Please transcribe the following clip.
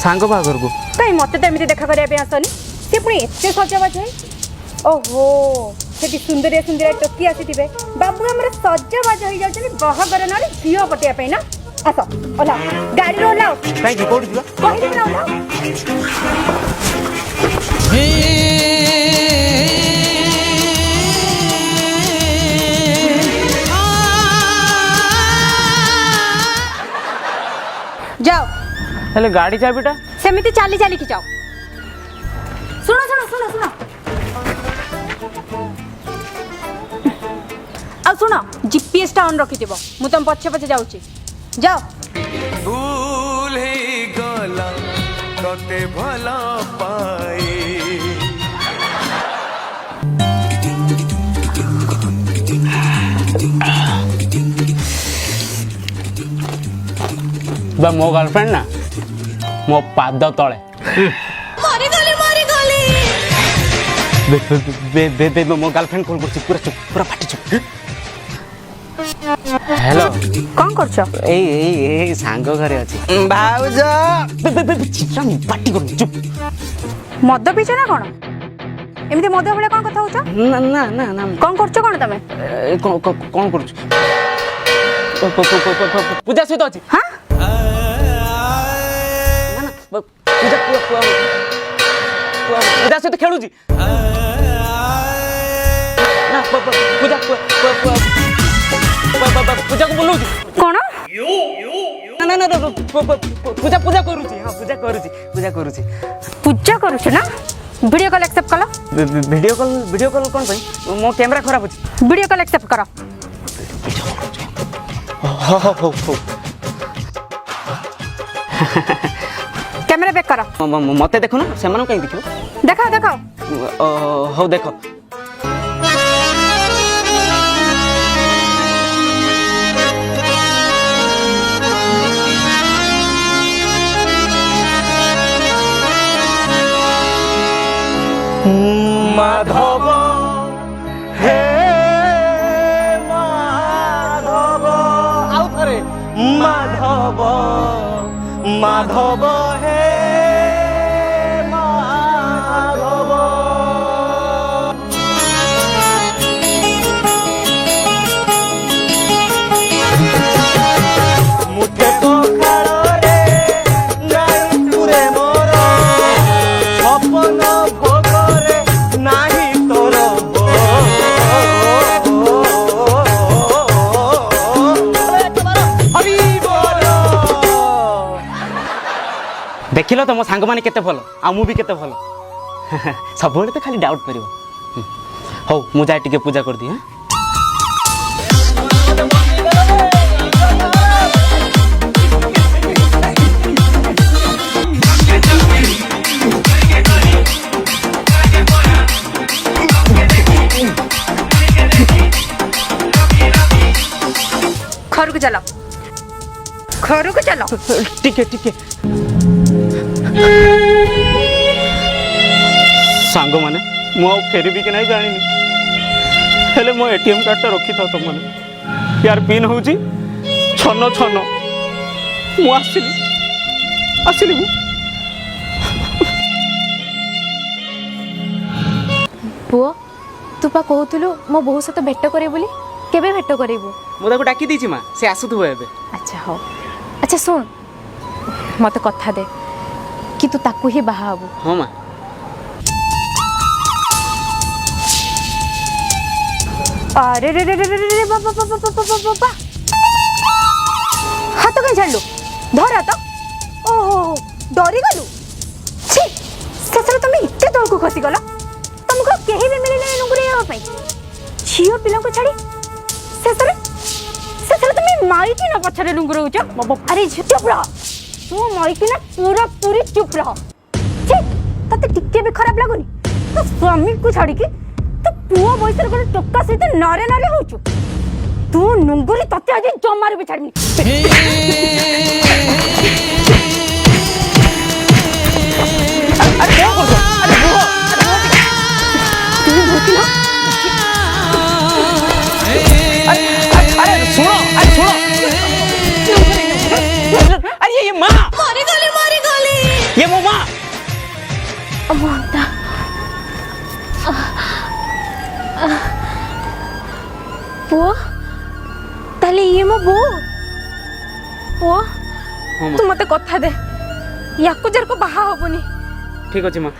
सांग बागर को कहीं मत तो एमती देखा करने आसनी सी पुणी एत सजबाज है ओहो से सुंदरिया सुंदरिया टोकी आसी बाबू आम सजबाज हो जाए बाहागर ना झील पटेगा ना आस ओला गाड़ी ओलाओ कहीं कौन जाओ हेले गाड़ी चाबिटा सेमिति चाली चाली की जाओ सुनो सुनो सुनो सुनो आ सुनो जीपीएस टा ऑन रखि दिबो मु तुम पछे पछे जाउची जाओ भूल ही गला तते भला पाए मो गर्लफ्रेंड ना मो पाद तले मो गर्लफ्रेंड कॉल कर पूरा चुप पूरा फाटी चुप हेलो कौन करछो ए सांग घरे अछि भाउज चित्रा पाटी कर चुप मद पीछे ना कोन एमती मद भले कोन कथा होछ ना ना ना ना कोन करछो कोन तमे कोन करछ पूजा सहित अछि हां पूजा पूजा सहित खेलू ना पूजा पूजा को बोलू कोन ना ना ना पूजा पूजा करू हां पूजा करू पूजा करूछ ना वीडियो कॉल एक्सेप्ट कलो वीडियो कॉल कोन भाई मो कैमरा खराब अछि वीडियो कॉल एक्सेप्ट करो हो कैमरा बैक करो मते देखो ना से मानो कहीं देखो देखो देखो हो देखो माधव हे माधव आउ थरे माधव माधव हे माधव मुठे पखाड़ रे नाई तुरे मोर सपन भोगरे नाही तोर देखिल तो मो सांग माने केते भल आ मु भी केते भल सब बेले तो खाली डाउट करिवो हो मु जाय टिके पूजा कर दी हां घर को चलो टिके सांग माने मु फेरबी कि नहीं जानी हेले मो एटीएम कार्ड रखी था तुम मैंने यार पिन हूँ छन छन मु आसिली मु पुओ तू पा कहतलु मो बहु सहित भेट करे बोली केबे भेट करेबू मुझे डाकी दीची माँ से आसुव ए अच्छा हो अच्छा सुन मत कथा दे कि तू ताकू ही बाहा हबू हाँ माँ अरे रे रे रे रे बाबा बाबा बाबा बाबा हाथ कहीं छाड़लु धरा तो ओहो डरी गलु छी सेसर तुम इते तल को खसी गला तुमको केही भी मिले नुगुरे या पई छियो पिला को छाड़ी सेसर तुम माइकी ना पछरे नुगुरे होछ बाबा अरे चुप रह तू माइकी ना पूरा पूरी चुप रह छी तते टिके भी खराब लागुनी तो स्वामी को छाड़ी की तो पुओ बयसर गोटे टोका सहित नारे नारे होचु तू नुंगुरी तते आज जमार भी छाड़नी अरे क्या कर अरे बुआ तू भूती ना अरे सुनो अरे ये माँ मारी गली ଅମନ୍ତା ପୁଅ ତାହେଲେ ଇଏ ମୋ ବୋଉ ପୁଅ ହଁ ତୁ ମତେ କଥା ଦେ ୟାକୁ ଯାରକୁ ବାହା ହବନି ଠିକ୍ ଅଛି ମା